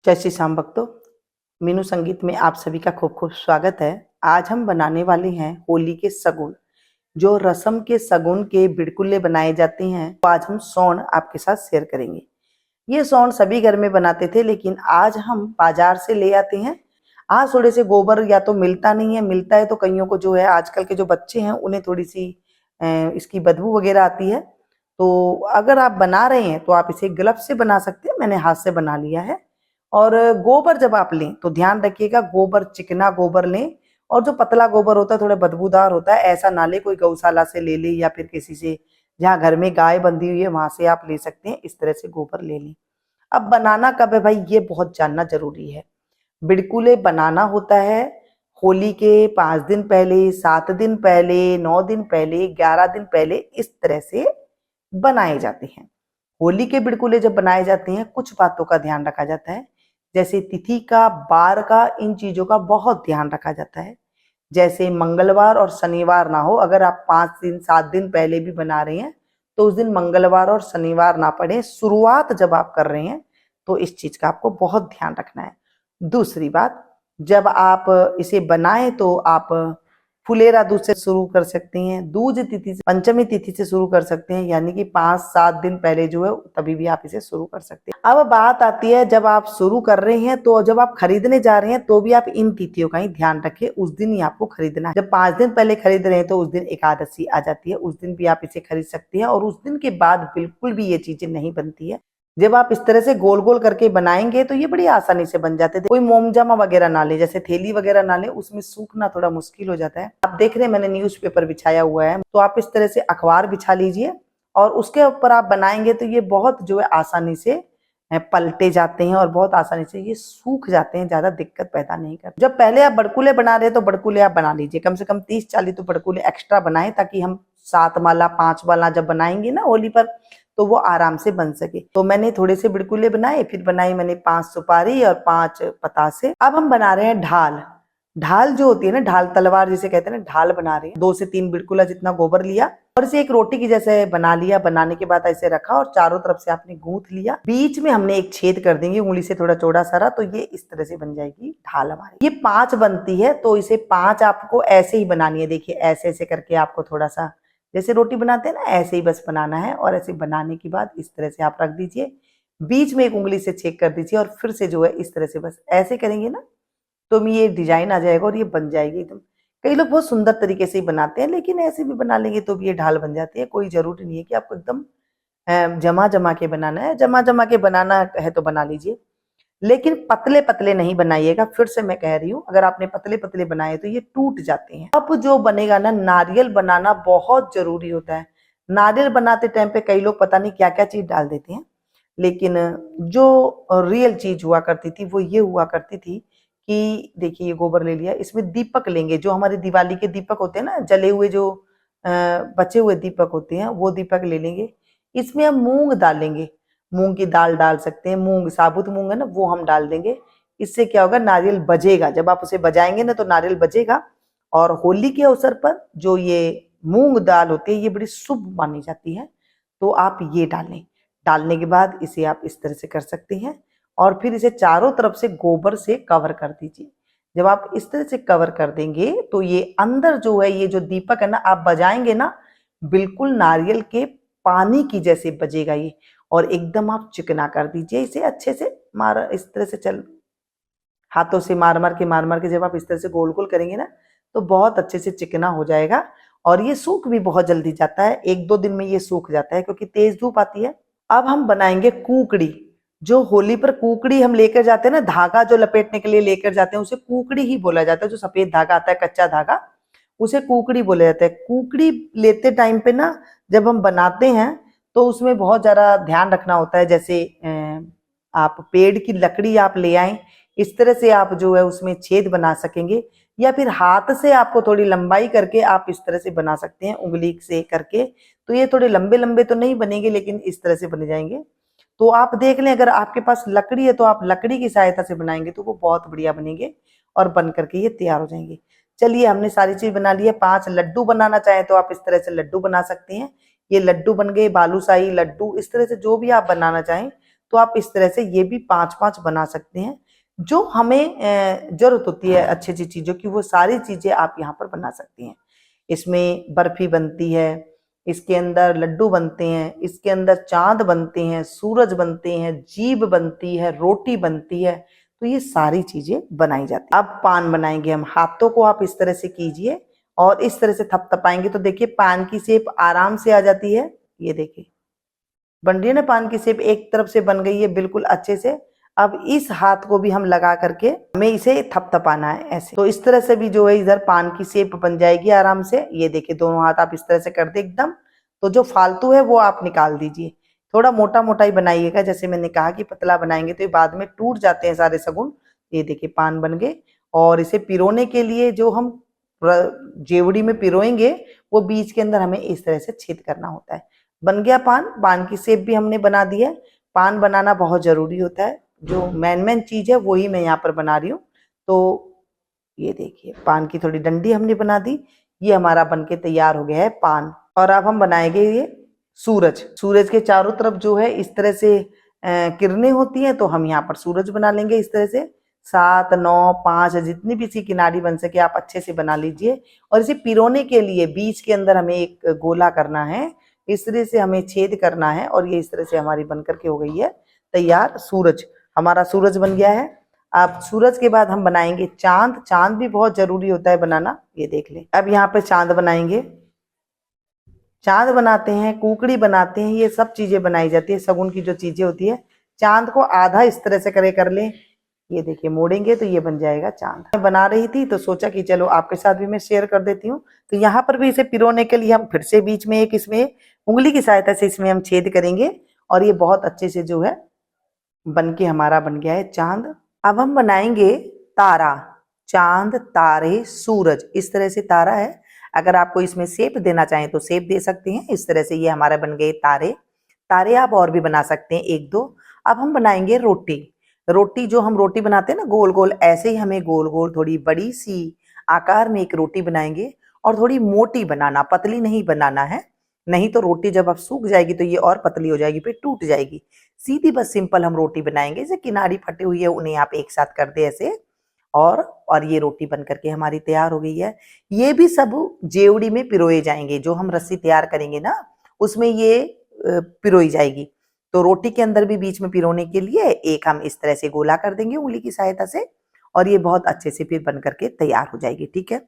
जय श्री श्याम भक्तों, मीनू संगीत में आप सभी का खूब खूब स्वागत है। आज हम बनाने वाले हैं होली के सगुन। जो रसम के सगुन के बिड़कुले बनाए जाते हैं, तो आज हम सौंड आपके साथ शेयर करेंगे। ये सौंड सभी घर में बनाते थे, लेकिन आज हम बाजार से ले आते हैं। आज थोड़े से गोबर या तो मिलता नहीं है, मिलता है तो कईयों को जो है आजकल के जो बच्चे हैं उन्हें थोड़ी सी इसकी बदबू वगैरह आती है। तो अगर आप बना रहे हैं तो आप इसे ग्लव्स से बना सकते हैं। मैंने हाथ से बना लिया है। और गोबर जब आप लें तो ध्यान रखिएगा, गोबर चिकना गोबर लें। और जो पतला गोबर होता है थोड़ा बदबूदार होता है, ऐसा ना ले। कोई गौशाला से ले ले या फिर किसी से जहाँ घर में गाय बंधी हुई है वहां से आप ले सकते हैं। इस तरह से गोबर ले लें। अब बनाना कब है भाई, ये बहुत जानना जरूरी है। बिड़कुले बनाना होता है होली के 5 दिन पहले, 7 दिन पहले, 9 दिन पहले, 11 दिन पहले, इस तरह से बनाए जाते हैं। होली के बिड़कुले जब बनाए जाते हैं कुछ बातों का ध्यान रखा जाता है, जैसे तिथि का, बार का, इन चीजों का बहुत ध्यान रखा जाता है। जैसे मंगलवार और शनिवार ना हो। अगर आप 5 दिन 7 दिन पहले भी बना रहे हैं तो उस दिन मंगलवार और शनिवार ना पड़े। शुरुआत जब आप कर रहे हैं तो इस चीज का आपको बहुत ध्यान रखना है। दूसरी बात, जब आप इसे बनाएं तो आप फुलेरा दूज से शुरू कर सकते हैं, दूज तिथि से, पंचमी तिथि से शुरू कर सकते हैं, यानी कि 5-7 दिन पहले जो है तभी भी आप इसे शुरू कर सकते हैं। अब बात आती है जब आप शुरू कर रहे हैं तो जब आप खरीदने जा रहे हैं तो भी आप इन तिथियों का ही ध्यान रखें। उस दिन ही आपको खरीदना है। जब 5 दिन पहले खरीद रहे हैं तो उस दिन एकादशी आ जाती है, उस दिन भी आप इसे खरीद सकते हैं। और उस दिन के बाद बिल्कुल भी ये चीजें नहीं बनती है। जब आप इस तरह से गोल गोल करके बनाएंगे तो ये बड़ी आसानी से बन जाते थे। कोई मोमजामा वगैरह ना ले, जैसे थैली वगैरह ना ले, उसमें सूखना थोड़ा मुश्किल हो जाता है। आप देख रहे हैं मैंने न्यूज़पेपर बिछाया हुआ है, तो आप इस तरह से अखबार बिछा लीजिए और उसके ऊपर आप बनाएंगे तो ये बहुत जो है आसानी से पलटे जाते हैं और बहुत आसानी से ये सूख जाते हैं, ज्यादा दिक्कत पैदा नहीं करते। जब पहले आप बड़कुले बना रहे हैं तो बड़कुले आप बना लीजिए, कम से कम 30-40 तो बड़कुले एक्स्ट्रा बनाएं, ताकि हम 7 माला 5 माला जब बनाएंगे ना होली पर तो वो आराम से बन सके। तो मैंने थोड़े से बिड़कुले बनाए, फिर बनाई मैंने 5 सुपारी और 5 पतासे। अब हम बना रहे हैं ढाल। ढाल जो होती है ना, ढाल तलवार जिसे कहते हैं ना, ढाल बना रहे हैं। 2 से 3 बिड़कुला जितना गोबर लिया और इसे एक रोटी की जैसे बना लिया। बनाने के बाद ऐसे रखा और चारों तरफ से आपने गूंथ लिया। बीच में हमने एक छेद कर देंगे उंगली से थोड़ा चौड़ा सारा, तो ये इस तरह से बन जाएगी ढाल हमारी। ये 5 बनती है तो इसे 5 आपको ऐसे ही बनानी है। देखिए ऐसे ऐसे करके आपको थोड़ा सा जैसे रोटी बनाते हैं ना, ऐसे ही बस बनाना है। और ऐसे बनाने के बाद इस तरह से आप रख दीजिए, बीच में एक उंगली से छेद कर दीजिए और फिर से जो है इस तरह से बस ऐसे करेंगे ना तो ये डिजाइन आ जाएगा और ये बन जाएगी एकदम। कई लोग बहुत सुंदर तरीके से ही बनाते हैं, लेकिन ऐसे भी बना लेंगे तो भी ये ढाल बन जाती है। कोई जरूरी नहीं है कि आपको एकदम जमा जमा के बनाना है। जमा जमा के बनाना है तो बना लीजिए, लेकिन पतले पतले नहीं बनाइएगा। फिर से मैं कह रही हूँ, अगर आपने पतले पतले बनाए तो ये टूट जाते हैं। अब जो बनेगा ना, नारियल बनाना बहुत जरूरी होता है। नारियल बनाते टाइम पे कई लोग पता नहीं क्या क्या चीज डाल देते हैं, लेकिन जो रियल चीज हुआ करती थी वो ये हुआ करती थी कि देखिए ये गोबर ले लिया, इसमें दीपक लेंगे। जो हमारे दिवाली के दीपक होते हैं ना, जले हुए जो बचे हुए दीपक होते हैं, वो दीपक ले लेंगे। इसमें हम मूंग डालेंगे, मूंग की दाल डाल सकते हैं, मूंग साबुत मूंग है ना वो हम डाल देंगे। इससे क्या होगा, नारियल बजेगा। जब आप उसे बजाएंगे ना तो नारियल बजेगा। और होली के अवसर पर जो ये मूंग दाल होती है ये बड़ी शुभ मानी जाती है, तो आप ये डालें। डालने के बाद इसे आप इस तरह से कर सकते हैं और फिर इसे चारों तरफ से गोबर से कवर कर दीजिए। जब आप इस तरह से कवर कर देंगे तो ये अंदर जो है, ये जो दीपक है ना, आप बजाएंगे ना बिल्कुल नारियल के पानी की जैसे बजेगा ये। और एकदम आप चिकना कर दीजिए इसे अच्छे से। मार इस तरह से चल हाथों से मार मार के जब आप इस तरह से गोल गोल करेंगे ना तो बहुत अच्छे से चिकना हो जाएगा। और ये सूख भी बहुत जल्दी जाता है, 1-2 दिन में ये सूख जाता है क्योंकि तेज धूप आती है। अब हम बनाएंगे कुकड़ी। जो होली पर कुकड़ी हम लेकर जाते हैं ना, धागा जो लपेटने के लिए लेकर जाते हैं उसे कुकड़ी ही बोला जाता है। जो सफेद धागा आता है, कच्चा धागा, उसे कुकड़ी बोला जाता है। कुकड़ी लेते टाइम पे ना, जब हम बनाते हैं तो उसमें बहुत ज्यादा ध्यान रखना होता है। जैसे आप पेड़ की लकड़ी आप ले आए, इस तरह से आप जो है उसमें छेद बना सकेंगे, या फिर हाथ से आपको थोड़ी लंबाई करके आप इस तरह से बना सकते हैं उंगली से करके। तो ये थोड़े लंबे लंबे तो नहीं बनेंगे, लेकिन इस तरह से बन जाएंगे। तो आप देख लें, अगर आपके पास लकड़ी है तो आप लकड़ी की सहायता से बनाएंगे तो वो बहुत बढ़िया बनेंगे और बन करके ये तैयार हो जाएंगे। चलिए हमने सारी चीज बना ली है। 5 लड्डू बनाना चाहें तो आप इस तरह से लड्डू बना सकते हैं। ये लड्डू बन गए, बालूशाही लड्डू, इस तरह से जो भी आप बनाना चाहें तो आप इस तरह से ये भी 5-5 बना सकते हैं। जो हमें जरूरत होती है अच्छी अच्छी चीजों की, वो सारी चीजें आप यहाँ पर बना सकती हैं। इसमें बर्फी बनती है, इसके अंदर लड्डू बनते हैं, इसके अंदर चांद बनते हैं, सूरज बनते हैं, जीभ बनती है, रोटी बनती है। तो ये सारी चीजें बनाई जाती है। अब पान बनाएंगे हम। हाथों को आप इस तरह से कीजिए और इस तरह से थपथपाएंगे तो देखिए पान की शेप आराम से आ जाती है। ये देखिए बन रही है ना पान की शेप, एक तरफ से बन गई है बिल्कुल अच्छे से। अब इस हाथ को भी हम लगा करके हमें इसे थपथपाना है ऐसे, तो इस तरह से भी जो है इधर पान की शेप बन जाएगी आराम से। ये देखिए दोनों हाथ आप इस तरह से कर दे एकदम, तो जो फालतू है वो आप निकाल दीजिए। थोड़ा मोटा मोटा ही बनाइएगा, जैसे मैंने कहा कि पतला बनाएंगे तो ये बाद में टूट जाते हैं सारे सगुन। ये देखिए पान बन गए। और इसे पिरोने के लिए जो हम जेवड़ी में पिरोएंगे, वो बीच के अंदर हमें इस तरह से छेद करना होता है। बन गया पान। पान की शेप भी हमने बना दी है। पान बनाना बहुत जरूरी होता है, जो मेन चीज है वही मैं यहाँ पर बना रही हूँ। तो ये देखिए पान की थोड़ी डंडी हमने बना दी। ये हमारा बनके तैयार हो गया है पान। और अब हम बनाएंगे ये सूरज। सूरज के चारों तरफ जो है इस तरह से किरणें होती हैं, तो हम यहाँ पर सूरज बना लेंगे इस तरह से। 7, 9, 5 जितनी भी सी किनारी बन सके आप अच्छे से बना लीजिए। और इसे पिरोने के लिए बीच के अंदर हमें एक गोला करना है, इस तरह से हमें छेद करना है। और ये इस तरह से हमारी बन करके हो गई है तैयार सूरज। हमारा सूरज बन गया है। अब सूरज के बाद हम बनाएंगे चांद। चांद भी बहुत जरूरी होता है बनाना, ये देख ले। अब यहाँ पे चांद बनाएंगे। चांद बनाते हैं, कुकड़ी बनाते हैं, ये सब चीजें बनाई जाती है शगुन की जो चीजें होती है। चांद को आधा इस तरह से कर ले। ये देखिए मोड़ेंगे तो ये बन जाएगा चांद। मैं बना रही थी तो सोचा कि चलो आपके साथ भी मैं शेयर कर देती हूँ। तो यहाँ पर भी इसे पिरोने के लिए हम फिर से बीच में एक इसमें उंगली की सहायता से इसमें हम छेद करेंगे। और ये बहुत अच्छे से जो है बन के हमारा बन गया है चांद। अब हम बनाएंगे तारा। चांद, तारे, सूरज, इस तरह से तारा है। अगर आपको इसमें शेप देना चाहें तो शेप दे सकते हैं। इस तरह से ये हमारा बन गए तारे। तारे आप और भी बना सकते हैं 1-2। अब हम बनाएंगे रोटी। रोटी जो हम रोटी बनाते हैं ना गोल गोल, ऐसे ही हमें गोल गोल थोड़ी बड़ी सी आकार में एक रोटी बनाएंगे। और थोड़ी मोटी बनाना, पतली नहीं बनाना है, नहीं तो रोटी जब अब सूख जाएगी तो ये और पतली हो जाएगी, फिर टूट जाएगी। सीधी बस सिंपल हम रोटी बनाएंगे। जैसे किनारी फटी हुई है उन्हें आप एक साथ कर दे ऐसे। और ये रोटी बन करके हमारी तैयार हो गई है। ये भी सब जेवड़ी में पिरोए जाएंगे। जो हम रस्सी तैयार करेंगे ना उसमें ये पिरोई जाएगी। तो रोटी के अंदर भी बीच में पिरोने के लिए एक हम इस तरह से गोला कर देंगे उंगली की सहायता से। और ये बहुत अच्छे से फिर बन करके तैयार हो जाएगी। ठीक है।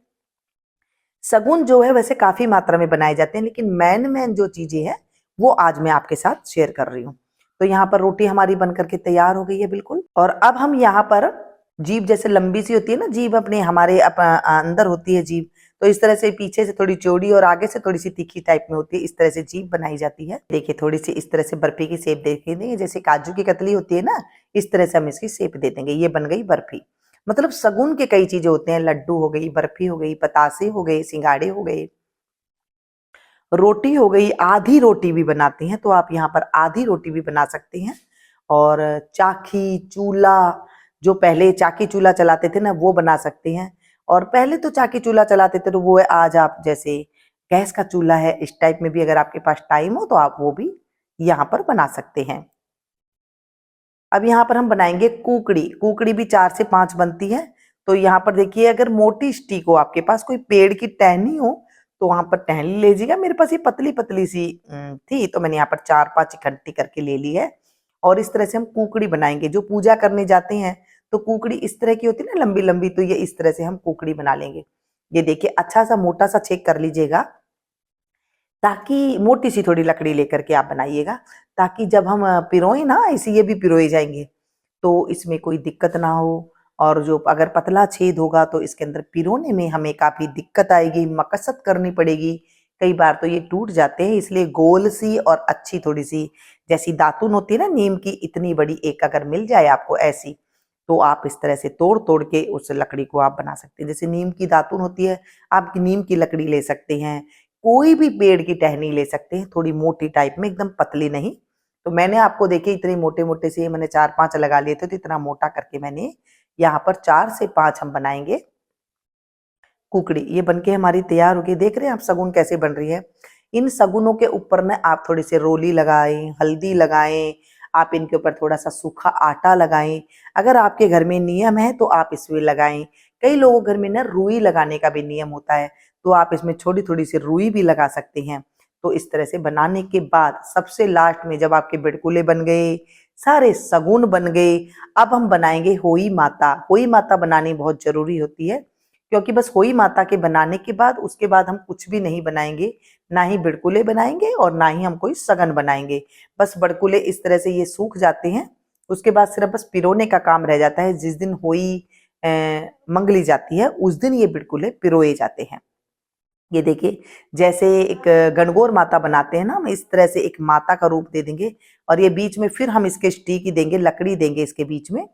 सगुन जो है वैसे काफी मात्रा में बनाए जाते हैं, लेकिन मेन जो चीजें हैं वो आज मैं आपके साथ शेयर कर रही हूँ। तो यहाँ पर रोटी हमारी बन करके तैयार हो गई है बिल्कुल। और अब हम यहाँ पर जीभ जैसे लंबी सी होती है ना, जीभ अपने हमारे अंदर होती है जीभ, तो इस तरह से पीछे से थोड़ी चौड़ी और आगे से थोड़ी सी तीखी टाइप में होती है। इस तरह से जीभ बनाई जाती है। देखिए थोड़ी सी इस तरह से बर्फी की शेप दे देंगे, जैसे काजू की कतली होती है ना, इस तरह से हम इसकी शेप दे देंगे। ये बन गई बर्फी। मतलब सगुन के कई चीजें होते हैं। लड्डू हो गई, बर्फी हो गई, पतासे हो गए, सिंगाड़े हो गए, रोटी हो गई। आधी रोटी भी बनाते हैं तो आप यहाँ पर आधी रोटी भी बना सकते हैं। और चाकी चूल्हा, जो पहले चाकी चूल्हा चलाते थे ना, वो बना सकते हैं। और पहले तो चाकी चूल्हा चलाते थे तो वो है, आज आप जैसे गैस का चूल्हा है इस टाइप में भी अगर आपके पास टाइम हो तो आप वो भी यहाँ पर बना सकते हैं। अब यहाँ पर हम बनाएंगे कुकड़ी। कुकड़ी भी 4 से 5 बनती है। तो यहाँ पर देखिए अगर मोटी स्टिक हो, आपके पास कोई पेड़ की टहनी हो तो वहां पर टहनी लीजिएगा। मेरे पास ये पतली पतली सी थी तो मैंने यहाँ पर 4-5 इकट्ठी करके ले ली है। और इस तरह से हम कुकड़ी बनाएंगे। जो पूजा करने जाते हैं तो कुकड़ी इस तरह की होती है ना, लंबी लंबी, तो ये इस तरह से हम कुकड़ी बना लेंगे। ये देखिए अच्छा सा मोटा सा छेद कर लीजिएगा, ताकि मोटी सी थोड़ी लकड़ी लेकर के आप बनाइएगा, ताकि जब हम पिरोए ना ऐसे ये भी पिरोए जाएंगे तो इसमें कोई दिक्कत ना हो। और जो अगर पतला छेद होगा तो इसके अंदर पिरोने में हमें काफी दिक्कत आएगी, मकसद करनी पड़ेगी। कई बार तो ये टूट जाते हैं, इसलिए गोल सी और अच्छी थोड़ी सी जैसी दातुन होती है ना नीम की, इतनी बड़ी एक अगर मिल जाए आपको ऐसी, तो आप इस तरह से तोड़ तोड़ के उस लकड़ी को आप बना सकते हैं। जैसे नीम की दातुन होती है, आप नीम की लकड़ी ले सकते हैं, कोई भी पेड़ की टहनी ले सकते हैं, थोड़ी मोटी टाइप में, एकदम पतली नहीं। तो मैंने आपको देखिए इतने मोटे मोटे से मैंने 4-5 लगा लिए थे, तो इतना मोटा करके मैंने यहाँ पर 4 से 5 हम बनाएंगे कुकड़ी। ये बनके हमारी तैयार होगी। देख रहे हैं आप सगुन कैसे बन रही है। इन सगुनों के ऊपर ना आप थोड़ी सी रोली लगाएं, हल्दी लगाएं, आप इनके ऊपर थोड़ा सा सूखा आटा लगाएं। अगर आपके घर में नियम है तो आप इसमें लगाएं। कई लोगों के घर में ना रुई लगाने का भी नियम होता है, तो आप इसमें थोड़ी थोड़ी सी रुई भी लगा सकते हैं। तो इस तरह से बनाने के बाद सबसे लास्ट में जब आपके बिड़कुले बन गए, सारे सगुन बन गए, अब हम बनाएंगे होई माता। होई माता बनानी बहुत जरूरी होती है, क्योंकि बस होई माता के बनाने के बाद उसके बाद हम कुछ भी नहीं बनाएंगे, ना ही बिड़कुले बनाएंगे और ना ही हम कोई सगन बनाएंगे। बस बिड़कुले इस तरह से ये सूख जाते हैं, उसके बाद सिर्फ बस पिरोने का काम रह जाता है। जिस दिन होई मंगली जाती है उस दिन ये बिड़कुले पिरोए जाते हैं। ये देखिए, जैसे एक गणगौर माता बनाते हैं ना, हम इस तरह से एक माता का रूप दे देंगे और ये बीच में फिर हम इसके स्टिक देंगे, लकड़ी देंगे इसके बीच में।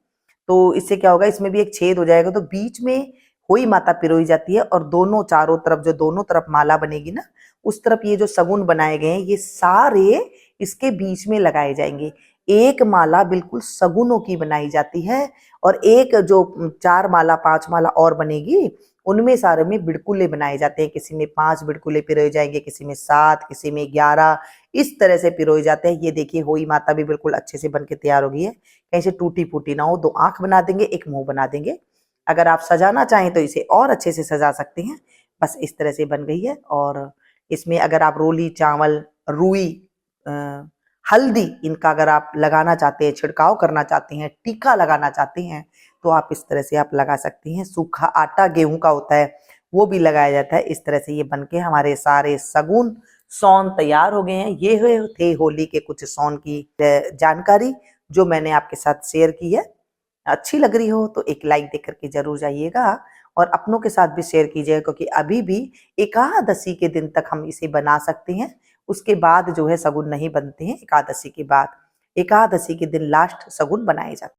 तो इससे क्या होगा, इसमें भी एक छेद हो जाएगा, तो बीच में हुई माता पिरोई जाती है और दोनों चारों तरफ जो दोनों तरफ माला बनेगी ना, उस तरफ ये जो सगुन बनाए गए हैं ये सारे इसके बीच में लगाए जाएंगे। एक माला बिल्कुल सगुनों की बनाई जाती है और एक जो 4 माला 5 माला और बनेगी उनमें सारे में बिड़कुले बनाए जाते हैं। किसी में 5 बिड़कुले पिरोए जाएंगे, किसी में 7, किसी में 11, इस तरह से पिरोए जाते हैं। ये देखिए, होई माता भी बिल्कुल अच्छे से बनके तैयार हो गई है, कहीं से टूटी फूटी ना हो। 2 आंख बना देंगे, एक मुंह बना देंगे। अगर आप सजाना चाहें तो इसे और अच्छे से सजा सकते हैं। बस इस तरह से बन गई है। और इसमें अगर आप रोली चावल, रुई, हल्दी, इनका अगर आप लगाना चाहते हैं, छिड़काव करना चाहते हैं, टीका लगाना चाहते हैं, तो आप इस तरह से आप लगा सकती हैं। सूखा आटा गेहूं का होता है वो भी लगाया जाता है। इस तरह से ये बनके हमारे सारे सगुन सौन तैयार हो गए हैं। ये थे होली के कुछ सौन की जानकारी जो मैंने आपके साथ शेयर की है। अच्छी लग रही हो तो एक लाइक देकर के जरूर जाइएगा और अपनों के साथ भी शेयर कीजिएगा, क्योंकि अभी भी एकादशी के दिन तक हम इसे बना सकते हैं। उसके बाद जो है सगुन नहीं बनते हैं एकादशी के बाद। एकादशी के दिन लास्ट सगुन बनाए जाते हैं।